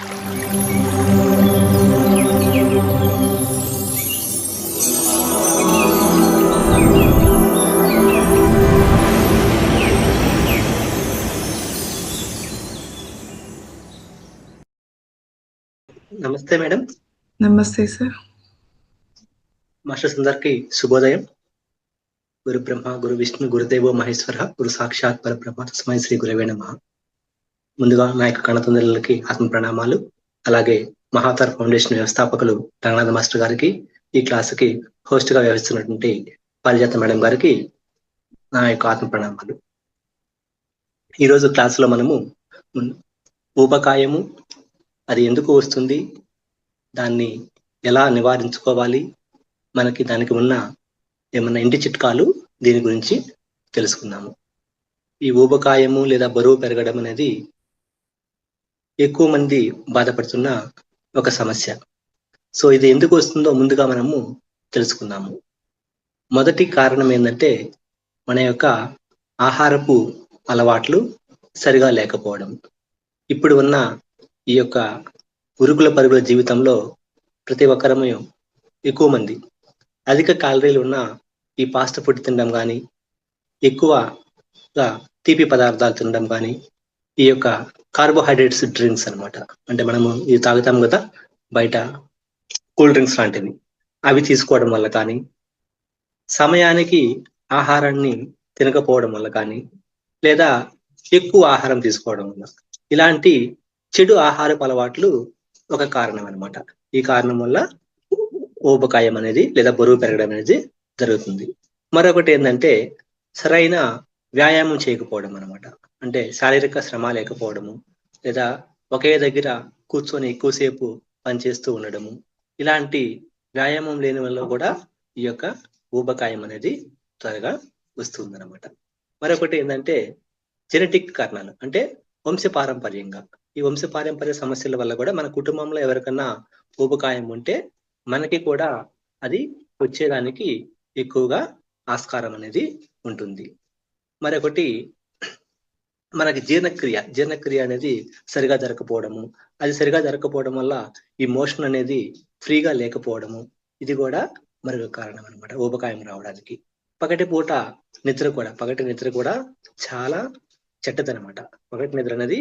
నమస్తే మేడం. నమస్తే sir. Masters అందరికి శుభోదయం. గురు బ్రహ్మ, గురు విష్ణు, గురుదేవో మహేశ్వర, గురు సాక్షాత్ పరబ్రహ్మ తస్మై శ్రీ గురవే నమః. ముందుగా నా యొక్క కణతండ్రులకి ఆత్మ ప్రణామాలు. అలాగే మహాతర్ ఫౌండేషన్ వ్యవస్థాపకులు రంగనాథ్ మాస్టర్ గారికి, ఈ క్లాసుకి హోస్ట్ గా వ్యవహరిస్తున్నటువంటి పారిజాత మేడం గారికి నా యొక్క ఆత్మ ప్రణామాలు. ఈరోజు క్లాసులో మనము ఊబకాయము అది ఎందుకు వస్తుంది, దాన్ని ఎలా నివారించుకోవాలి, మనకి దానికి ఉన్న ఏమన్నా ఇంటి చిట్కాలు దీని గురించి తెలుసుకుందాము. ఈ ఊబకాయము లేదా బరువు పెరగడం అనేది ఎక్కువ మంది బాధపడుతున్న ఒక సమస్య. సో ఇది ఎందుకు వస్తుందో ముందుగా మనము తెలుసుకుందాము. మొదటి కారణం ఏంటంటే మన యొక్క ఆహారపు అలవాట్లు సరిగా లేకపోవడం. ఇప్పుడు ఉన్న ఈ యొక్క ఉరుకుల పరుగుల జీవితంలో ప్రతి ఒక్కరము ఎక్కువ మంది అధిక క్యాలరీలు ఉన్న ఈ ఫాస్ట్ ఫుడ్ తినడం కానీ, ఎక్కువగా తీపి పదార్థాలు తినడం కానీ, ఈ యొక్క కార్బోహైడ్రేట్స్ డ్రింక్స్ అనమాట, అంటే మనము ఇది తాగుతాం కదా బయట కూల్ డ్రింక్స్ లాంటివి, అవి తీసుకోవడం వల్ల కానీ, సమయానికి ఆహారాన్ని తినకపోవడం వల్ల కానీ, లేదా ఎక్కువ ఆహారం తీసుకోవడం వల్ల, ఇలాంటి చెడు ఆహారపు అలవాట్లు ఒక కారణం అనమాట. ఈ కారణం వల్ల ఊబకాయం అనేది లేదా బరువు పెరగడం అనేది జరుగుతుంది. మరొకటి ఏంటంటే సరైన వ్యాయామం చేయకపోవడం అనమాట. అంటే శారీరక శ్రమ లేకపోవడము, లేదా ఒకే దగ్గర కూర్చొని ఎక్కువసేపు పనిచేస్తూ ఉండడము, ఇలాంటి వ్యాయామం లేని వల్ల కూడా ఈ యొక్క ఊబకాయం అనేది త్వరగా వస్తుంది అనమాట. మరొకటి ఏంటంటే జెనెటిక్ కారణాలు, అంటే వంశపారంపర్యంగా ఈ వంశపారంపర్య సమస్యల వల్ల కూడా మన కుటుంబంలో ఎవరికన్నా ఊబకాయం ఉంటే మనకి కూడా అది వచ్చేదానికి ఎక్కువగా ఆస్కారం అనేది ఉంటుంది. మరొకటి మనకి జీర్ణక్రియ అనేది సరిగా జరగకపోవడము, అది సరిగా జరగకపోవడం వల్ల ఈ మోషన్ అనేది ఫ్రీగా లేకపోవడము, ఇది కూడా మరొక కారణం అనమాట ఊబకాయం రావడానికి. పగటి నిద్ర కూడా చాలా చెడ్డదనమాట. పగటి నిద్ర అనేది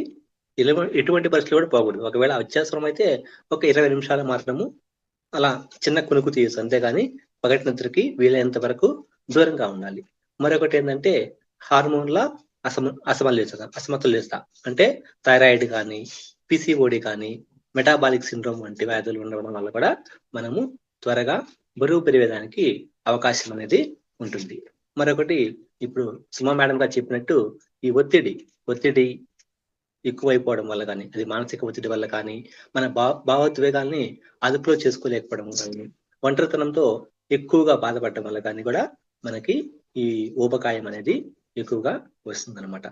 ఎటువంటి పరిస్థితులు కూడా పోకూడదు. ఒకవేళ అత్యవసరం అయితే ఒక 20 నిమిషాలు మాత్రము అలా చిన్న కునుకు తీయచ్చు, అంతేగాని పగటి నిద్రకి వీలైనంత వరకు దూరంగా ఉండాలి. మరొకటి ఏంటంటే హార్మోన్ల అసమతుల్యత, అంటే థైరాయిడ్ కానీ, పిసిఓడి కానీ, మెటాబాలిక్ సిండ్రోమ్ వంటి వ్యాధులు ఉండడం వల్ల కూడా మనము త్వరగా బరువు పెరిగేదానికి అవకాశం అనేది ఉంటుంది. మరొకటి ఇప్పుడు సుమా మేడం గారు చెప్పినట్టు ఈ ఒత్తిడి ఎక్కువైపోవడం వల్ల కానీ, అది మానసిక ఒత్తిడి వల్ల కానీ, మన భావోద్వేగాల్ని అదుపులో చేసుకోలేకపోవడం కానీ, ఒంటరితనంతో ఎక్కువగా బాధపడటం వల్ల కానీ కూడా మనకి ఈ ఊబకాయం అనేది ఎక్కువగా వస్తుందన్నమాట.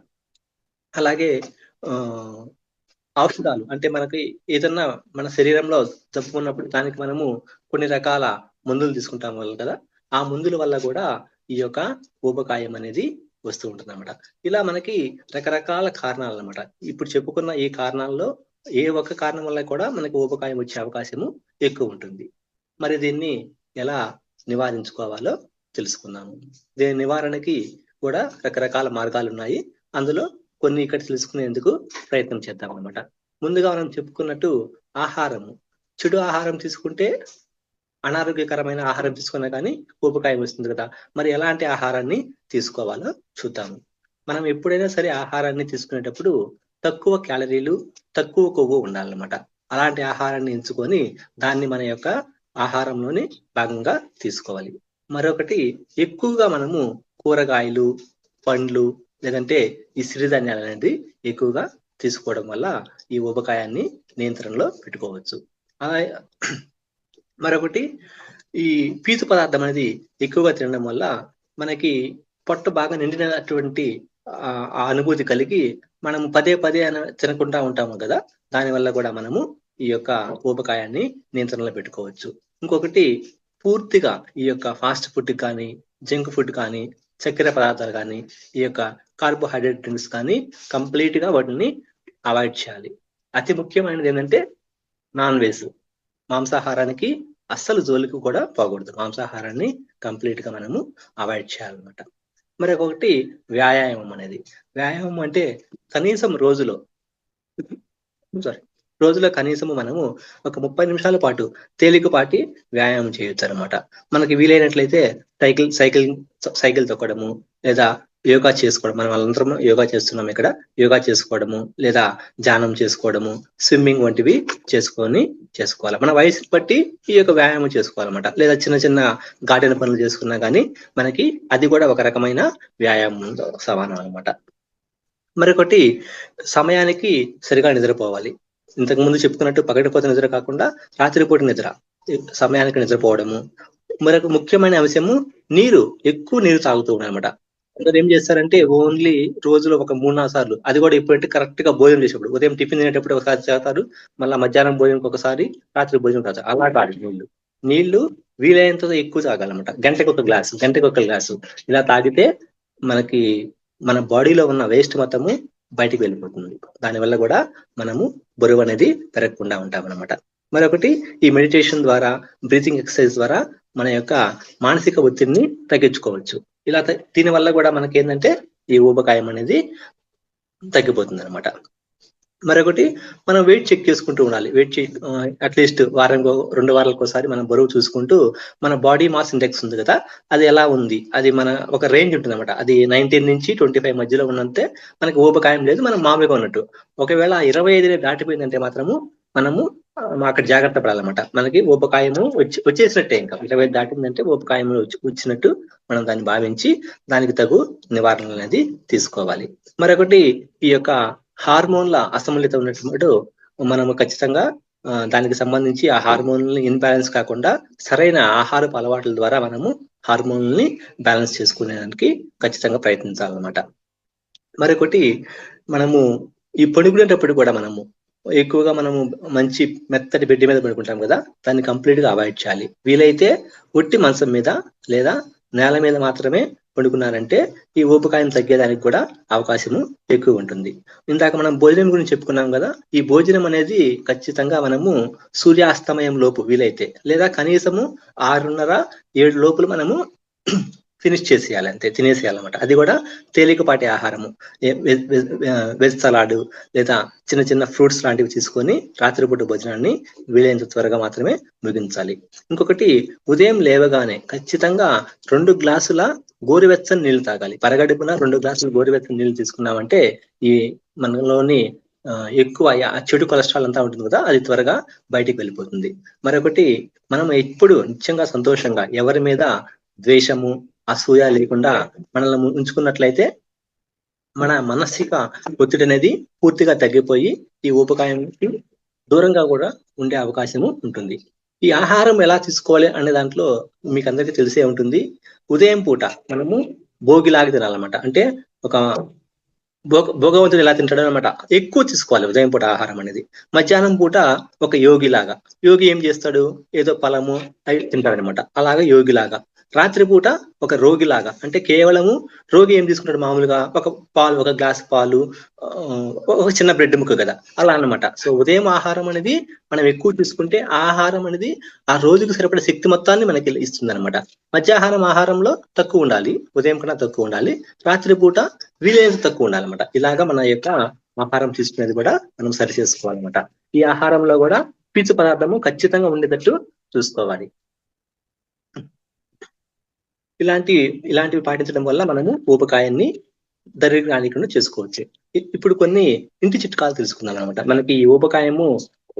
అలాగే ఔషధాలు, అంటే మనకి ఏదన్నా మన శరీరంలో జబ్బుకున్నప్పుడు దానికి మనము కొన్ని రకాల మందులు తీసుకుంటాం వల్ల కదా, ఆ మందుల వల్ల కూడా ఈ యొక్క ఊబకాయం అనేది వస్తూ ఉంటుంది అనమాట. ఇలా మనకి రకరకాల కారణాలు అనమాట. ఇప్పుడు చెప్పుకున్న ఈ కారణాల్లో ఏ ఒక్క కారణం వల్ల కూడా మనకి ఊబకాయం వచ్చే అవకాశము ఎక్కువ ఉంటుంది. మరి దీన్ని ఎలా నివారించుకోవాలో తెలుసుకున్నాము. దీని నివారణకి కూడా రకరకాల మార్గాలు ఉన్నాయి. అందులో కొన్ని ఇక్కడ తెలుసుకునేందుకు ప్రయత్నం చేద్దాం అనమాట. ముందుగా మనం చెప్పుకున్నట్టు ఆహారము, చెడు ఆహారం తీసుకుంటే, అనారోగ్యకరమైన ఆహారం తీసుకున్నా కానీ ఊబకాయం వస్తుంది కదా. మరి ఎలాంటి ఆహారాన్ని తీసుకోవాలో చూద్దాము. మనం ఎప్పుడైనా సరే ఆహారాన్ని తీసుకునేటప్పుడు తక్కువ క్యాలరీలు, తక్కువ కొవ్వు ఉండాలన్నమాట. అలాంటి ఆహారాన్ని ఎంచుకొని దాన్ని మన యొక్క ఆహారంలోని భాగంగా తీసుకోవాలి. మరొకటి ఎక్కువగా మనము కూరగాయలు, పండ్లు, లేదంటే ఈ సిరిధాన్యాలు అనేది ఎక్కువగా తీసుకోవడం వల్ల ఈ ఊబకాయాన్ని నియంత్రణలో పెట్టుకోవచ్చు. మరొకటి ఈ పీచు పదార్థం అనేది ఎక్కువగా తినడం వల్ల మనకి పొట్ట బాగా నిండినటువంటి ఆ అనుభూతి కలిగి మనం పదే తినకుండా ఉంటాము కదా, దానివల్ల కూడా మనము ఈ యొక్క ఊబకాయాన్ని నియంత్రణలో పెట్టుకోవచ్చు. ఇంకొకటి పూర్తిగా ఈ యొక్క ఫాస్ట్ ఫుడ్ కానీ, జంక్ ఫుడ్ కానీ, చక్కెర పదార్థాలు కానీ, ఈ యొక్క కార్బోహైడ్రేట్ డ్రింక్స్ కానీ కంప్లీట్ గా వాటిని అవాయిడ్ చేయాలి. అతి ముఖ్యమైనది ఏంటంటే నాన్ వెజ్, మాంసాహారానికి అస్సలు జోలికి కూడా పోకూడదు. మాంసాహారాన్ని కంప్లీట్ గా మనము అవాయిడ్ చేయాలన్నమాట. మరి ఒకటి వ్యాయామం అనేది. వ్యాయామం అంటే కనీసం రోజులో కనీసము మనము ఒక 30 నిమిషాల పాటు తేలికపాటి వ్యాయామం చేయొచ్చు అనమాట. మనకి వీలైనట్లయితే సైకిల్ తొక్కడము, లేదా యోగా చేసుకోవడం. మనం అందరం యోగా చేస్తున్నాం ఇక్కడ. యోగా చేసుకోవడము, లేదా ధ్యానం చేసుకోవడము, స్విమ్మింగ్ వంటివి చేసుకోవాలి. మన వయసుని బట్టి ఈ యొక్క వ్యాయామం చేసుకోవాలన్నమాట. లేదా చిన్న చిన్న గార్డెన్ పనులు చేసుకున్నా కానీ మనకి అది కూడా ఒక రకమైన వ్యాయామం సమానం అనమాట. మరొకటి సమయానికి సరిగా నిద్రపోవాలి. ఇంతకు ముందు చెప్పుకున్నట్టు పగటిపూట నిద్ర కాకుండా రాత్రిపూట నిద్ర, సమయానికి నిద్రపోవడము. మరొక ముఖ్యమైన అంశము ఎక్కువ నీరు తాగుతూ ఉన్నాయన్నమాట. అందరు ఏం చేస్తారంటే ఓన్లీ రోజులో ఒక 3-4 సార్లు, అది కూడా ఇప్పుడంటే కరెక్ట్ గా భోజనం చేసేప్పుడు, ఉదయం టిఫిన్ తినేటప్పుడు ఒకసారి తాగుతారు, మళ్ళీ మధ్యాహ్నం భోజనంకి ఒకసారి, రాత్రి భోజనం తాగుతారు. అలా కాదు, నీళ్లు వీలైనంత ఎక్కువ తాగాలన్నమాట. గంటకి ఒక గ్లాసు ఇలా తాగితే మనకి మన బాడీలో ఉన్న వేస్ట్ మొత్తము బయటికి వెళ్ళిపోతుంది. దానివల్ల కూడా మనము బరువు అనేది పెరగకుండా ఉంటాం అనమాట. మరొకటి ఈ మెడిటేషన్ ద్వారా, బ్రీతింగ్ ఎక్సర్సైజ్ ద్వారా మన యొక్క మానసిక ఒత్తిడిని తగ్గించుకోవచ్చు. ఇలా దీని వల్ల కూడా మనకి ఏంటంటే ఈ ఊబకాయం అనేది తగ్గిపోతుంది అనమాట. మరొకటి మనం వెయిట్ చెక్ చేసుకుంటూ ఉండాలి. అట్లీస్ట్ 2 వారాలకు ఒకసారి మనం బరువు చూసుకుంటూ మన బాడీ మాస్ ఇండెక్స్ ఉంది కదా, అది ఎలా ఉంది, అది మన ఒక రేంజ్ ఉంటుంది అనమాట. అది 19 నుంచి 25 మధ్యలో ఉన్నంతే మనకి ఊబకాయం లేదు, మనం మామూలుగా ఉన్నట్టు. ఒకవేళ 25 దాటిపోయిందంటే మాత్రము మనము అక్కడ జాగ్రత్త పడాలన్నమాట. మనకి ఊబకాయము వచ్చేసినట్టే. ఇంకా 25 దాటిందంటే ఊబకాయం వచ్చినట్టు మనం దాన్ని భావించి దానికి తగు నివారణ అనేది తీసుకోవాలి. మరొకటి ఈ యొక్క హార్మోన్ల అసమతుల్యత ఉన్నట్టు మనము ఖచ్చితంగా దానికి సంబంధించి ఆ హార్మోన్లని ఇన్బ్యాలెన్స్ కాకుండా సరైన ఆహారపు అలవాట్ల ద్వారా మనము హార్మోన్లని బ్యాలెన్స్ చేసుకునేదానికి ఖచ్చితంగా ప్రయత్నించాలన్నమాట. మరొకటి మనము ఈ పడుకునేటప్పుడు కూడా మనము ఎక్కువగా మనము మంచి మెత్తటి బెడ్ మీద పడుకుంటాం కదా, దాన్ని కంప్లీట్ గా అవాయిడ్ చేయాలి. వీలైతే ఒట్టి మంచం మీద లేదా నేల మీద మాత్రమే పడుకున్నారంటే ఈ ఊబకాయం తగ్గేదానికి కూడా అవకాశము ఎక్కువ ఉంటుంది. ఇందాక మనం భోజనం గురించి చెప్పుకున్నాం కదా, ఈ భోజనం అనేది ఖచ్చితంగా మనము సూర్యాస్తమయం లోపు వీలైతే, లేదా కనీసము 6:30-7 లోపల మనము ఫినిష్ చేసేయాలి, అంతే తినేసేయాలన్నమాట. అది కూడా తేలికపాటి ఆహారము, వెజ్ సలాడ్ లేదా చిన్న చిన్న ఫ్రూట్స్ లాంటివి తీసుకొని రాత్రిపూట భోజనాన్ని వీలైనంత త్వరగా మాత్రమే ముగించాలి. ఇంకొకటి, ఉదయం లేవగానే ఖచ్చితంగా 2 గ్లాసుల గోరువెచ్చని నీళ్లు తాగాలి. పరగడుపున 2 గ్లాసులు గోరువెచ్చని నీళ్లు తీసుకున్నామంటే ఈ మనలోని ఎక్కువ చెడు కొలెస్ట్రాల్ అంతా ఉంటుంది కదా, అది త్వరగా బయటికి వెళ్ళిపోతుంది. మరొకటి, మనం ఎప్పుడు నిత్యంగా సంతోషంగా, ఎవరి మీద ద్వేషము, అసూయ లేకుండా మనల్ని ఉంచుకున్నట్లయితే మన మానసిక ఒత్తిడి అనేది పూర్తిగా తగ్గిపోయి ఈ ఊబకాయానికి దూరంగా కూడా ఉండే అవకాశము ఉంటుంది. ఈ ఆహారం ఎలా తీసుకోవాలి అనే దాంట్లో మీకు అందరికీ తెలిసే ఉంటుంది. ఉదయం పూట మనము భోగిలాగా తినాలన్నమాట. అంటే ఒక భోగవంతుడు ఎలా తింటాడు అనమాట, ఎక్కువ తీసుకోవాలి ఉదయం పూట ఆహారం అనేది. మధ్యాహ్నం పూట ఒక యోగిలాగా, యోగి ఏం చేస్తాడు, ఏదో ఫలము అవి తింటాడనమాట, అలాగా యోగిలాగా. రాత్రిపూట ఒక రోగిలాగా, అంటే కేవలము రోగి ఏం తీసుకుంటాడు, మామూలుగా ఒక గ్లాస్ పాలు, ఒక చిన్న బ్రెడ్ ముక్క కదా, అలా అన్నమాట. సో ఉదయం ఆహారం అనేది మనం ఎక్కువ తీసుకుంటే ఆహారం అనేది ఆ రోజుకు సరిపడే శక్తి మొత్తాన్ని మనకి ఇస్తుంది అనమాట. మధ్యాహ్నం ఆహారంలో తక్కువ ఉండాలి, ఉదయం కన్నా తక్కువ ఉండాలి, రాత్రిపూట వీలైనంత తక్కువ ఉండాలన్నమాట. ఇలాగా మన యొక్క ఆహారం తీసుకునేది కూడా మనం సరి చేసుకోవాలన్నమాట. ఈ ఆహారంలో కూడా పీచు పదార్థము ఖచ్చితంగా ఉండేటట్టు చూసుకోవాలి. ఇలాంటివి పాటించడం వల్ల మనము ఊబకాయాన్ని దరిద్రానికుండా చేసుకోవచ్చు. ఇప్పుడు కొన్ని ఇంటి చిట్కాలు తెలుసుకుందాం అనమాట. మనకి ఈ ఊబకాయము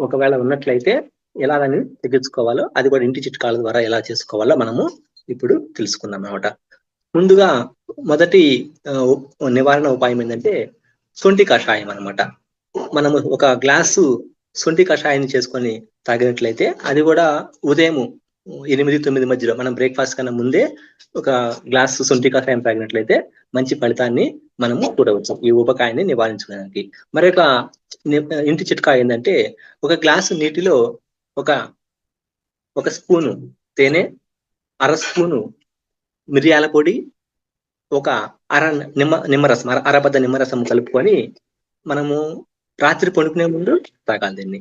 ఒకవేళ ఉన్నట్లయితే ఎలా దాన్ని తగ్గించుకోవాలో, అది కూడా ఇంటి చిట్కాల ద్వారా ఎలా చేసుకోవాలో మనము ఇప్పుడు తెలుసుకుందాం అనమాట. ముందుగా మొదటి నివారణ ఉపాయం ఏంటంటే శొంఠి కషాయం అనమాట. మనము ఒక గ్లాసు శొంఠి కషాయాన్ని చేసుకొని తాగినట్లయితే, అది కూడా ఉదయం 8-9 మధ్యలో మనం బ్రేక్ఫాస్ట్ కన్నా ముందే ఒక గ్లాసు శొంఠి కషాయం తాగినట్లయితే మంచి ఫలితాన్ని మనము చూడవచ్చు ఈ ఊబకాయాన్ని నివారించుకోవడానికి. మరొక ఇంటి చిట్కా ఏంటంటే, ఒక గ్లాసు నీటిలో ఒక స్పూను తేనె, 1/2 స్పూను మిరియాల పొడి, ఒక నిమ్మరసం, అరబద్ద నిమ్మరసం కలుపుకొని మనము రాత్రి పడుకునే ముందు తాగాలి దీన్ని.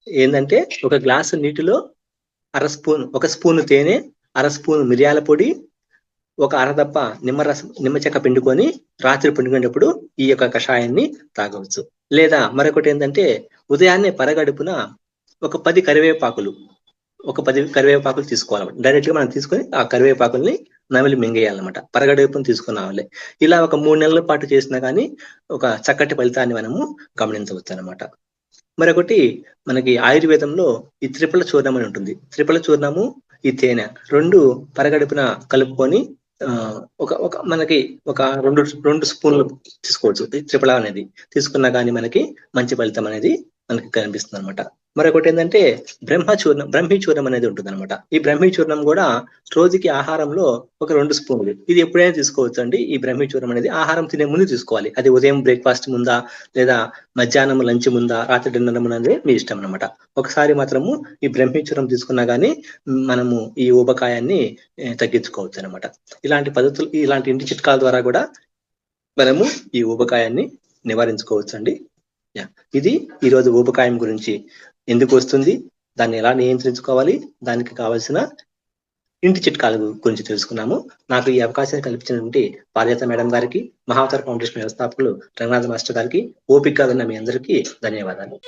ఏంటంటే ఒక గ్లాసు నీటిలో ఒక స్పూన్ తేనె, అర స్పూన్ మిరియాల పొడి, ఒక అరదప్ప నిమ్మ చెక్క పిండుకొని రాత్రి పండుకునేటప్పుడు ఈ యొక్క కషాయాన్ని తాగవచ్చు. లేదా మరొకటి ఏంటంటే ఉదయాన్నే పరగడుపున ఒక 10 కరివేపాకులు తీసుకోవాలన్నమాట. డైరెక్ట్ గా మనం తీసుకొని ఆ కరివేపాకుల్ని నమిలి మింగేయాలన్నమాట. పరగడుపున తీసుకున్నావాలి. ఇలా ఒక 3 నెలల పాటు చేసినా కానీ ఒక చక్కటి ఫలితాన్ని మనము గమనించవచ్చు అన్నమాట. మరొకటి మనకి ఆయుర్వేదంలో ఈ త్రిఫల చూర్ణం అని ఉంటుంది. త్రిఫల చూర్ణము, ఈ తేనె 2 పరగడుపున కలుపుకొని మనకి ఒక 2 స్పూన్లు తీసుకోవచ్చు. ఈ త్రిఫల అనేది తీసుకున్నా కానీ మనకి మంచి ఫలితం అనేది మనకి కనిపిస్తుంది అనమాట. మరొకటి ఏంటంటే బ్రహ్మీ చూర్ణం అనేది ఉంటుంది అనమాట. ఈ బ్రహ్మీ చూర్ణం కూడా రోజుకి ఆహారంలో ఒక 2 స్పూన్లు. ఇది ఎప్పుడైనా తీసుకోవచ్చు అండి. ఈ బ్రహ్మీ చూర్ణం అనేది ఆహారం తినే ముందు తీసుకోవాలి. అది ఉదయం బ్రేక్ఫాస్ట్ ముందా, లేదా మధ్యాహ్నం లంచ్ ముందా, రాత్రి డిన్నర్ ముందే మీ ఇష్టం అనమాట. ఒకసారి మాత్రము ఈ బ్రహ్మీ చూర్ణం తీసుకున్నా కానీ మనము ఈ ఊబకాయాన్ని తగ్గించుకోవచ్చు అనమాట. ఇలాంటి పద్ధతులు, ఇలాంటి ఇంటి చిట్కాల ద్వారా కూడా మనము ఈ ఊబకాయాన్ని నివారించుకోవచ్చు అండి. ఇది ఈరోజు ఊబకాయం గురించి, ఎందుకు వస్తుంది, దాన్ని ఎలా నియంత్రించుకోవాలి, దానికి కావాల్సిన ఇంటి చిట్కాల గురించి తెలుసుకున్నాము. నాకు ఈ అవకాశాన్ని కల్పించినటువంటి పారిజాత మేడం గారికి, మహావతార్ ఫౌండేషన్ వ్యవస్థాపకులు రంగనాథ్ మాస్టర్ గారికి, ఓపికగా ఉన్న మీ అందరికీ ధన్యవాదాలు.